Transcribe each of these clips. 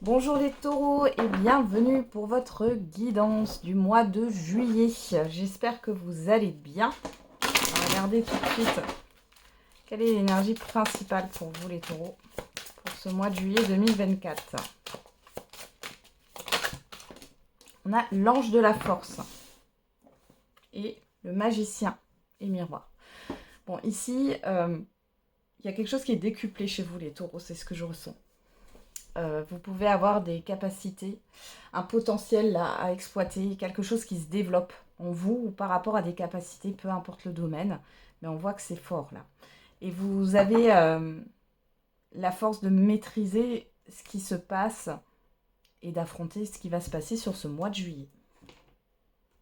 Bonjour les taureaux et bienvenue pour votre guidance du mois de juillet. J'espère que vous allez bien. On va regarder tout de suite quelle est l'énergie principale pour vous les taureaux pour ce mois de juillet 2024. On a l'ange de la force et le magicien et miroir. Bon, ici, il y a quelque chose qui est décuplé chez vous les taureaux, c'est ce que je ressens. Vous pouvez avoir des capacités, un potentiel là, à exploiter, quelque chose qui se développe en vous ou par rapport à des capacités, peu importe le domaine, mais on voit que c'est fort là. Et vous avez la force de maîtriser ce qui se passe et d'affronter ce qui va se passer sur ce mois de juillet.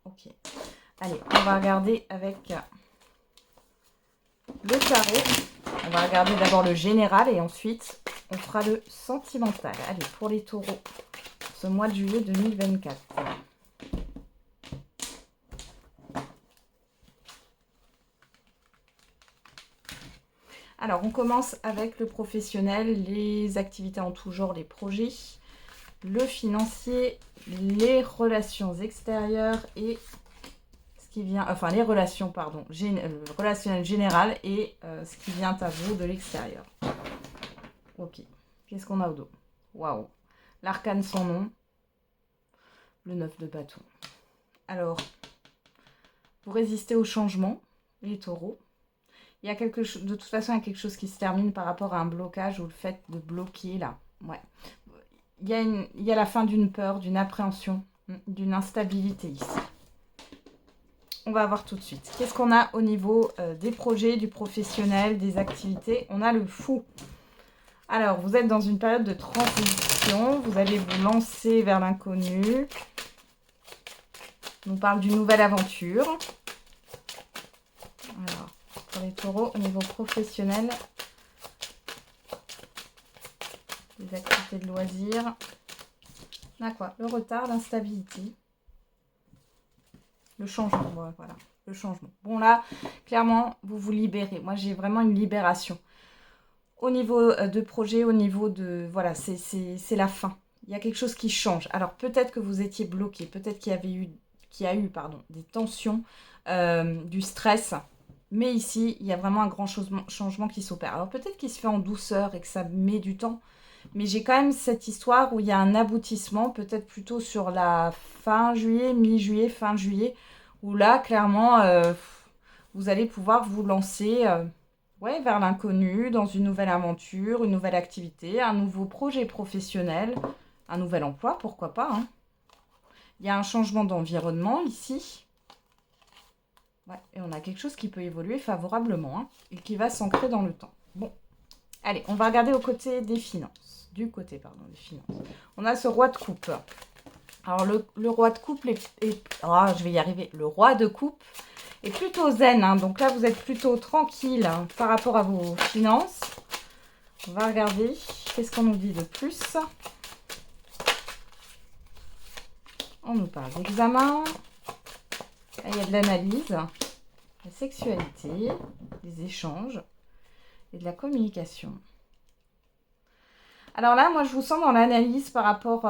Ok. Allez, on va regarder avec le tarot. On va regarder d'abord le général et ensuite on fera le sentimental. Allez, pour les taureaux, ce mois de juillet 2024. Alors, on commence avec le professionnel, les activités en tout genre, les projets, le financier, les relations extérieures et ce qui vient, enfin les relations, pardon, relationnel général et ce qui vient à vous de l'extérieur. Ok, qu'est-ce qu'on a au dos? Waouh, l'arcane sans nom, le 9 de bâton. Alors, vous résistez au changement, les taureaux. Il y a quelque chose, de toute façon, il y a quelque chose qui se termine par rapport à un blocage ou le fait de bloquer là. Ouais. Il y a la fin d'une peur, d'une appréhension, d'une instabilité ici. On va voir tout de suite. Qu'est-ce qu'on a au niveau des projets, du professionnel, des activités? On a le fou. Alors, vous êtes dans une période de transition. Vous allez vous lancer vers l'inconnu. On nous parle d'une nouvelle aventure. Alors, pour les taureaux, au niveau professionnel, les activités de loisirs. On a quoi? Le retard, l'instabilité. Le changement, voilà. Le changement. Bon, là, clairement, vous vous libérez. Moi, j'ai vraiment une libération. Au niveau de projet, au niveau de... Voilà, c'est la fin. Il y a quelque chose qui change. Alors, peut-être que vous étiez bloqué. Peut-être qu'il y a eu des tensions, du stress. Mais ici, il y a vraiment un grand changement qui s'opère. Alors, peut-être qu'il se fait en douceur et que ça met du temps. Mais j'ai quand même cette histoire où il y a un aboutissement, peut-être plutôt sur la fin juillet, mi-juillet, fin juillet, où là, clairement, vous allez pouvoir vous lancer vers l'inconnu, dans une nouvelle aventure, une nouvelle activité, un nouveau projet professionnel, un nouvel emploi, pourquoi pas. Hein. Il y a un changement d'environnement ici. Ouais, et on a quelque chose qui peut évoluer favorablement hein, et qui va s'ancrer dans le temps. Bon, allez, on va regarder au côté des finances. Du côté, pardon, des finances. On a ce roi de coupe. Alors, le roi de coupe je vais y arriver. Le roi de coupe est plutôt zen. Hein, donc là, vous êtes plutôt tranquille hein, par rapport à vos finances. On va regarder. Qu'est-ce qu'on nous dit de plus? On nous parle d'examen. Là, il y a de l'analyse, la sexualité, des échanges et de la communication. Alors là, moi, je vous sens dans l'analyse par rapport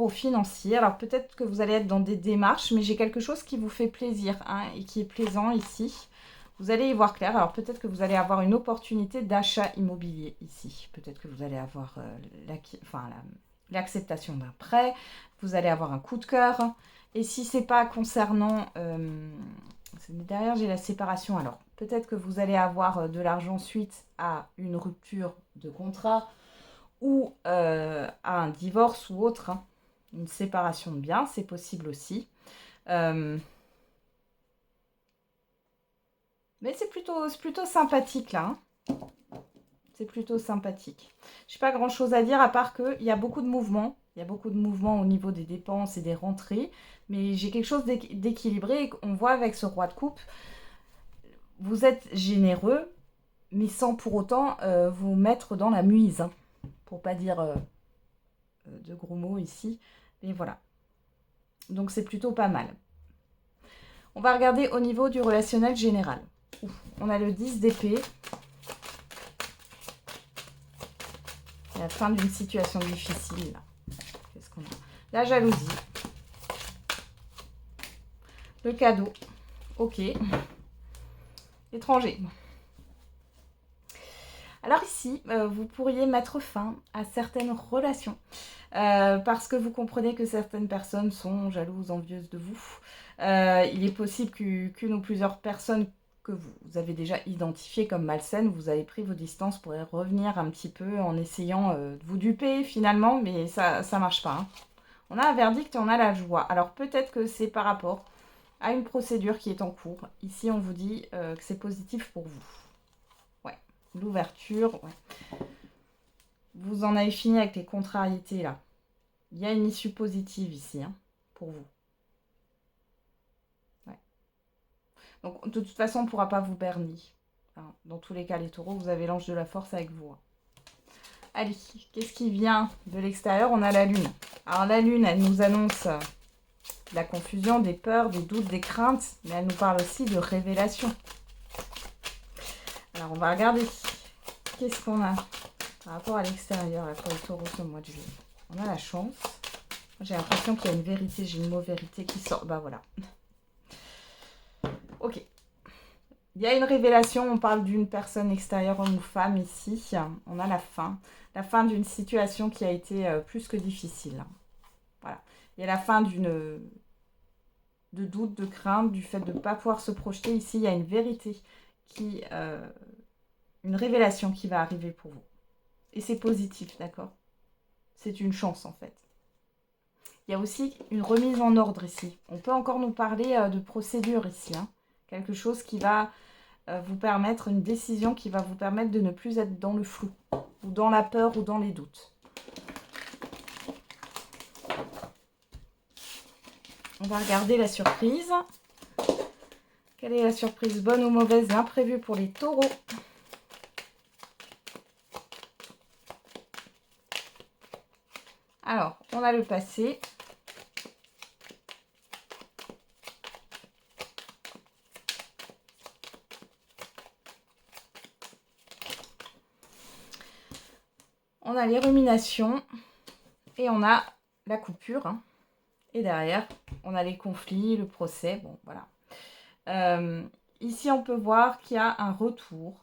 au financier. Alors peut-être que vous allez être dans des démarches, mais j'ai quelque chose qui vous fait plaisir hein, et qui est plaisant ici. Vous allez y voir clair. Alors peut-être que vous allez avoir une opportunité d'achat immobilier ici. Peut-être que vous allez avoir l'acceptation d'un prêt. Vous allez avoir un coup de cœur. Et si c'est pas concernant... derrière, j'ai la séparation. Alors peut-être que vous allez avoir de l'argent suite à une rupture de contrat ou à un divorce ou autre, hein. Une séparation de biens, c'est possible aussi. Mais c'est plutôt sympathique là. Hein. C'est plutôt sympathique. Je n'ai pas grand-chose à dire à part qu'il y a beaucoup de mouvements. Il y a beaucoup de mouvements au niveau des dépenses et des rentrées. Mais j'ai quelque chose d'équilibré. On voit avec ce roi de coupe, vous êtes généreux, mais sans pour autant vous mettre dans la muise. Hein. Pour pas dire de gros mots ici. Mais voilà. Donc c'est plutôt pas mal. On va regarder au niveau du relationnel général. On a le 10 d'épée. La fin d'une situation difficile. Qu'est-ce qu'on a? La jalousie. Le cadeau. Ok. Étranger. Alors ici, vous pourriez mettre fin à certaines relations parce que vous comprenez que certaines personnes sont jalouses, envieuses de vous. Il est possible qu'une ou plusieurs personnes que vous avez déjà identifiées comme malsaines, vous avez pris vos distances pour y revenir un petit peu en essayant de vous duper finalement, mais ça ne marche pas. Hein. On a un verdict et on a la joie. Alors peut-être que c'est par rapport à une procédure qui est en cours. Ici, on vous dit que c'est positif pour vous. Ouais, l'ouverture, ouais. Vous en avez fini avec les contrariétés là. Il y a une issue positive ici, hein, pour vous. Ouais. Donc, de toute façon, on ne pourra pas vous bernir. Hein. Dans tous les cas, les taureaux, vous avez l'ange de la force avec vous. Hein. Allez, qu'est-ce qui vient de l'extérieur? On a la lune. Alors, la lune, elle nous annonce la confusion, des peurs, des doutes, des craintes, mais elle nous parle aussi de révélation. Alors, on va regarder qu'est-ce qu'on a par rapport à l'extérieur pour les taureaux ce mois de juillet. On a la chance. J'ai l'impression qu'il y a une vérité, j'ai une mauvaise vérité qui sort. Bah voilà. Ok. Il y a une révélation, on parle d'une personne extérieure, homme ou femme ici. On a la fin d'une situation qui a été plus que difficile. Voilà. Il y a la fin de doute, de crainte, du fait de ne pas pouvoir se projeter. Ici, il y a une vérité, une révélation qui va arriver pour vous. Et c'est positif, d'accord? C'est une chance en fait. Il y a aussi une remise en ordre ici. On peut encore nous parler de procédure ici. Hein. Quelque chose qui va vous permettre, une décision qui va vous permettre de ne plus être dans le flou, ou dans la peur, ou dans les doutes. On va regarder la surprise. Quelle est la surprise, bonne ou mauvaise, l'imprévu pour les taureaux? Alors, on a le passé. On a les ruminations. Et on a la coupure. Hein. Et derrière, on a les conflits, le procès. Bon, voilà. Ici, on peut voir qu'il y a un retour.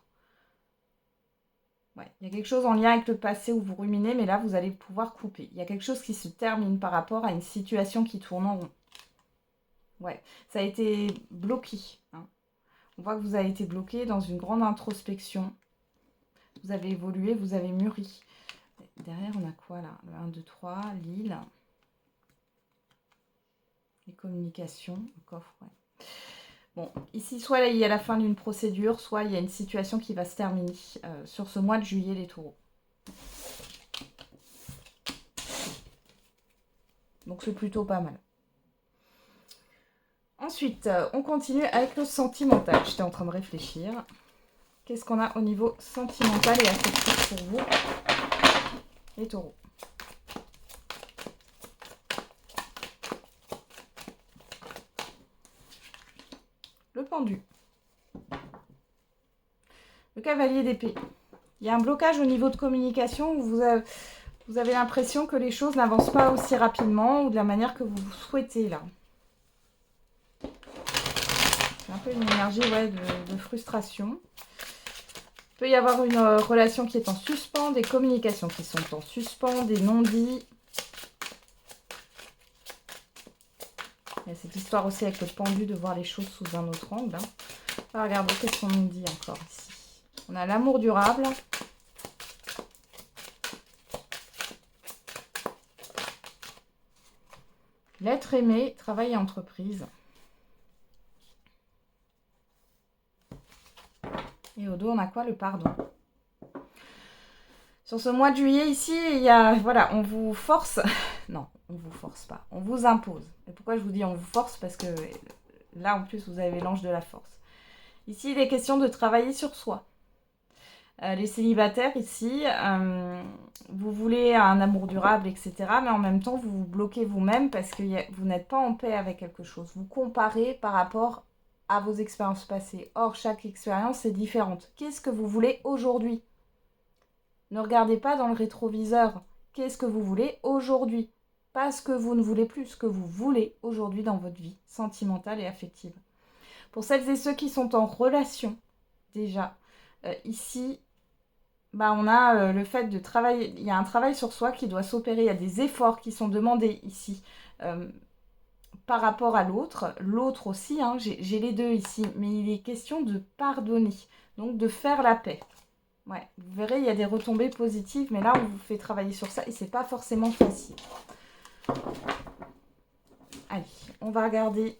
Ouais, il y a quelque chose en lien avec le passé où vous ruminez, mais là, vous allez pouvoir couper. Il y a quelque chose qui se termine par rapport à une situation qui tourne en rond. Ouais, ça a été bloqué. Hein. On voit que vous avez été bloqué dans une grande introspection. Vous avez évolué, vous avez mûri. Derrière, on a quoi là? Le 1, 2, 3, l'île. Les communications, le coffre, ouais. Bon, ici, soit il y a la fin d'une procédure, soit il y a une situation qui va se terminer sur ce mois de juillet, les taureaux. Donc, c'est plutôt pas mal. Ensuite, on continue avec le sentimental. J'étais en train de réfléchir. Qu'est-ce qu'on a au niveau sentimental et affectif pour vous, les taureaux? Le pendu. Le cavalier d'épée. Il y a un blocage au niveau de communication où vous avez l'impression que les choses n'avancent pas aussi rapidement ou de la manière que vous souhaitez là. C'est un peu une énergie de frustration. Il peut y avoir une relation qui est en suspens, des communications qui sont en suspens, des non-dits. Il y a cette histoire aussi avec le pendu de voir les choses sous un autre angle. Hein. On va regarder qu'est-ce qu'on nous dit encore ici. On a l'amour durable. L'être aimé, travail et entreprise. Et au dos, on a quoi? Le pardon. Sur ce mois de juillet, ici, il y a, voilà, on vous force. Non, on ne vous force pas. On vous impose. Et pourquoi je vous dis on vous force? Parce que là, en plus, vous avez l'ange de la force. Ici, il est question de travailler sur soi. Les célibataires, ici, vous voulez un amour durable, etc. Mais en même temps, vous vous bloquez vous-même parce que vous n'êtes pas en paix avec quelque chose. Vous comparez par rapport à vos expériences passées. Or, chaque expérience est différente. Qu'est-ce que vous voulez aujourd'hui? Ne regardez pas dans le rétroviseur. Qu'est-ce que vous voulez aujourd'hui? Pas ce que vous ne voulez plus, ce que vous voulez aujourd'hui dans votre vie sentimentale et affective. Pour celles et ceux qui sont en relation, déjà, ici, bah, on a le fait de travailler. Il y a un travail sur soi qui doit s'opérer. Il y a des efforts qui sont demandés ici par rapport à l'autre. L'autre aussi, hein, j'ai les deux ici. Mais il est question de pardonner, donc de faire la paix. Ouais, vous verrez, il y a des retombées positives, mais là, on vous fait travailler sur ça et c'est pas forcément facile. Allez, on va regarder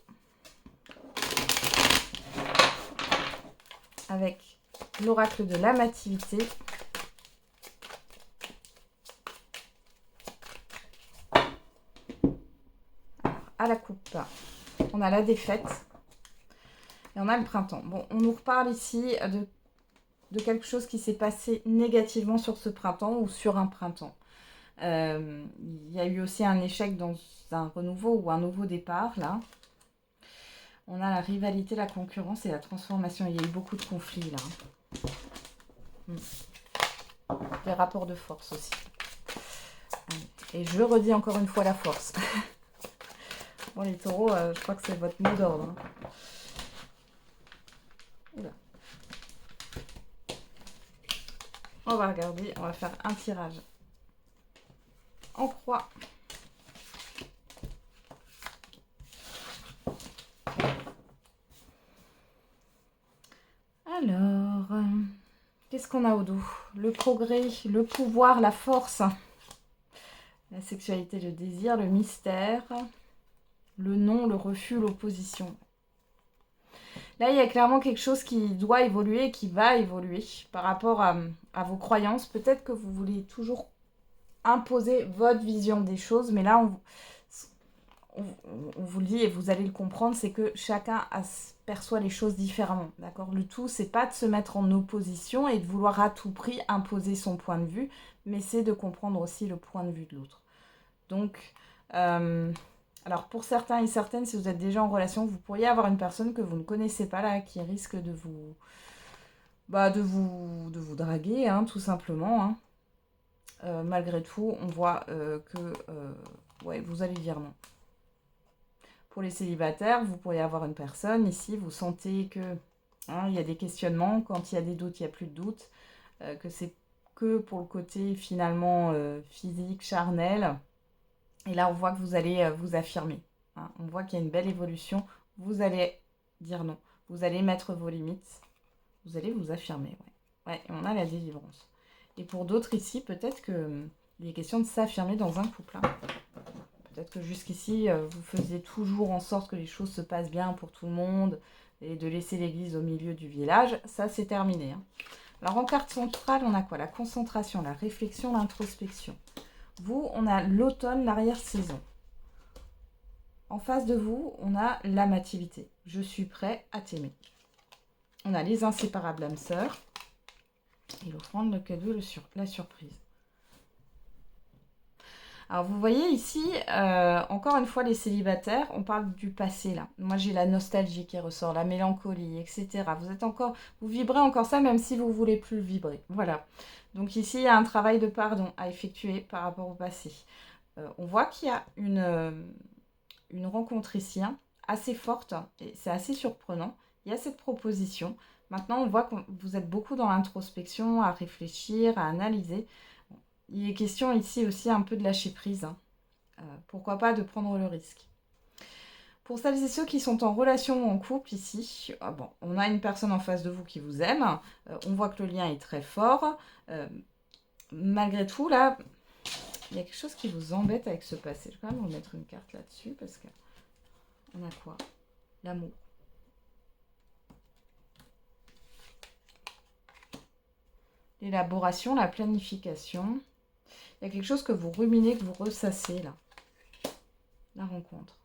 avec l'oracle de l'amativité. À la coupe, on a la défaite et on a le printemps. Bon, on nous reparle ici de quelque chose qui s'est passé négativement sur ce printemps ou sur un printemps. Il y a eu aussi un échec dans un renouveau ou un nouveau départ, là. On a la rivalité, la concurrence et la transformation. Il y a eu beaucoup de conflits, là. Des rapports de force aussi. Et je redis encore une fois la force. Bon, les taureaux, je crois que c'est votre mot d'ordre. Oula. On va regarder, on va faire un tirage en croix. Alors, qu'est-ce qu'on a au dos? Le progrès, le pouvoir, la force, la sexualité, le désir, le mystère, le non, le refus, l'opposition. Là, il y a clairement quelque chose qui doit évoluer et qui va évoluer par rapport à vos croyances. Peut-être que vous voulez toujours imposer votre vision des choses, mais là, on vous le dit et vous allez le comprendre, c'est que chacun perçoit les choses différemment. D'accord? Le tout, c'est pas de se mettre en opposition et de vouloir à tout prix imposer son point de vue, mais c'est de comprendre aussi le point de vue de l'autre. Donc, alors pour certains et certaines, si vous êtes déjà en relation, vous pourriez avoir une personne que vous ne connaissez pas là, qui risque de vous, de vous draguer, hein, tout simplement. Hein. Malgré tout, on voit que ouais, vous allez dire non. Pour les célibataires, vous pourriez avoir une personne ici, vous sentez que il y a des questionnements, quand il y a des doutes, il n'y a plus de doutes, que c'est que pour le côté finalement physique, charnel. Et là, on voit que vous allez vous affirmer. Hein. On voit qu'il y a une belle évolution. Vous allez dire non. Vous allez mettre vos limites. Vous allez vous affirmer. Ouais. Ouais, et on a la délivrance. Et pour d'autres ici, peut-être qu'il est question de s'affirmer dans un couple. Hein. Peut-être que jusqu'ici, vous faisiez toujours en sorte que les choses se passent bien pour tout le monde et de laisser l'église au milieu du village. Ça, c'est terminé. Hein. Alors, en carte centrale, on a quoi? La concentration, la réflexion, l'introspection. Vous, on a l'automne, l'arrière-saison. En face de vous, on a l'amativité. Je suis prêt à t'aimer. On a les inséparables âmes sœurs. Et l'offrande, le cadeau, la surprise. Alors, vous voyez ici, encore une fois, les célibataires, on parle du passé, là. Moi, j'ai la nostalgie qui ressort, la mélancolie, etc. Vous vibrez encore ça, même si vous ne voulez plus le vibrer. Voilà. Donc ici, il y a un travail de pardon à effectuer par rapport au passé. On voit qu'il y a une rencontre ici, hein, assez forte, et c'est assez surprenant. Il y a cette proposition. Maintenant, on voit que vous êtes beaucoup dans l'introspection, à réfléchir, à analyser. Il est question ici aussi un peu de lâcher prise. Hein. Pourquoi pas de prendre le risque. Pour celles et ceux qui sont en relation ou en couple ici, bon, on a une personne en face de vous qui vous aime. On voit que le lien est très fort. Malgré tout, là, il y a quelque chose qui vous embête avec ce passé. Je vais quand même vous mettre une carte là-dessus parce que on a quoi? L'amour. L'élaboration, la planification. Il y a quelque chose que vous ruminez, que vous ressassez là. La rencontre.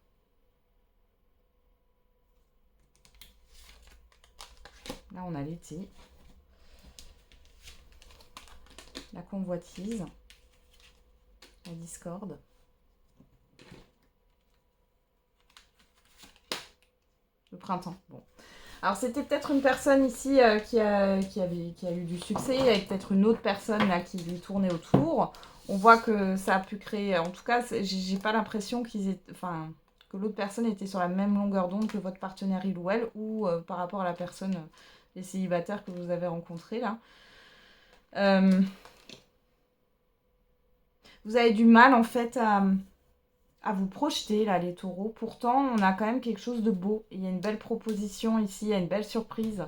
Là, on a l'été. La convoitise. La discorde. Le printemps. Bon. Alors c'était peut-être une personne ici qui a eu du succès, avec peut-être une autre personne là qui lui tournait autour. On voit que ça a pu créer, en tout cas, j'ai pas l'impression enfin, que l'autre personne était sur la même longueur d'onde que votre partenaire il ou elle, ou par rapport à la personne, les célibataires que vous avez rencontrés là. Euh, vous avez du mal en fait à vous projeter là, les taureaux. Pourtant, on a quand même quelque chose de beau. Il y a une belle proposition ici, il y a une belle surprise.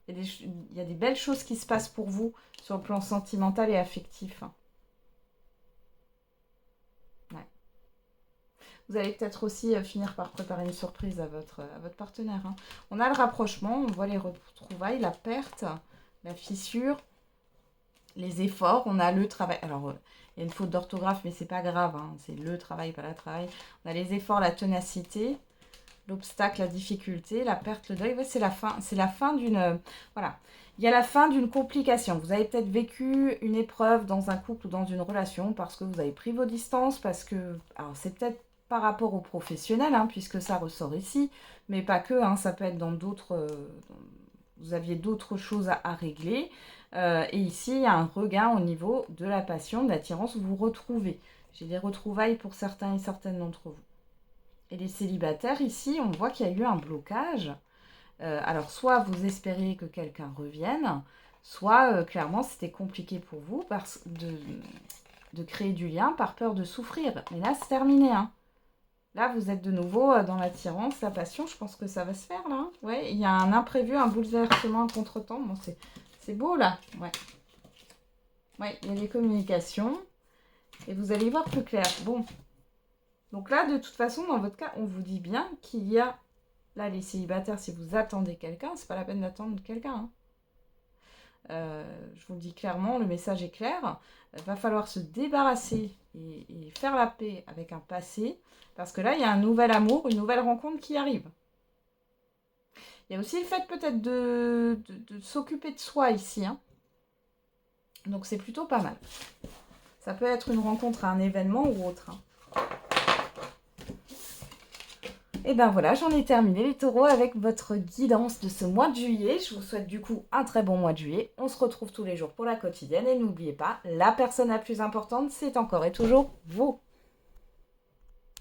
Il y a des belles choses qui se passent pour vous sur le plan sentimental et affectif. Ouais. Vous allez peut-être aussi finir par préparer une surprise à votre partenaire. Hein. On a le rapprochement, on voit les retrouvailles, la perte, la fissure, les efforts. On a le travail. Alors, il y a une faute d'orthographe, mais c'est pas grave. Hein. C'est le travail, pas la travail. On a les efforts, la ténacité, l'obstacle, la difficulté, la perte, le deuil. Ouais, c'est la fin. C'est la fin d'une... voilà. Il y a la fin d'une complication. Vous avez peut-être vécu une épreuve dans un couple ou dans une relation parce que vous avez pris vos distances, parce que... Alors, c'est peut-être par rapport aux professionnels, hein, puisque ça ressort ici, mais pas que. Hein, ça peut être dans d'autres... vous aviez d'autres choses à régler. Et ici, il y a un regain au niveau de la passion, de l'attirance, où vous vous retrouvez. J'ai des retrouvailles pour certains et certaines d'entre vous. Et les célibataires, ici, on voit qu'il y a eu un blocage. Alors, soit vous espériez que quelqu'un revienne, soit clairement, c'était compliqué pour vous de créer du lien par peur de souffrir. Mais là, c'est terminé. Hein. Là, vous êtes de nouveau dans l'attirance, la passion. Je pense que ça va se faire, là. Ouais, il y a un imprévu, un bouleversement, un contretemps. Bon, c'est beau, là. Ouais. Ouais, il y a des communications. Et vous allez y voir plus clair. Bon. Donc là, de toute façon, dans votre cas, on vous dit bien qu'il y a... Là, les célibataires, si vous attendez quelqu'un, c'est pas la peine d'attendre quelqu'un. Hein. Je vous le dis clairement, le message est clair. Il va falloir se débarrasser et faire la paix avec un passé. Parce que là, il y a un nouvel amour, une nouvelle rencontre qui arrive. Il y a aussi le fait peut-être de s'occuper de soi ici. Hein. Donc c'est plutôt pas mal. Ça peut être une rencontre à un événement ou autre. Hein. Et ben voilà, j'en ai terminé les taureaux avec votre guidance de ce mois de juillet. Je vous souhaite du coup un très bon mois de juillet. On se retrouve tous les jours pour la quotidienne. Et n'oubliez pas, la personne la plus importante, c'est encore et toujours vous.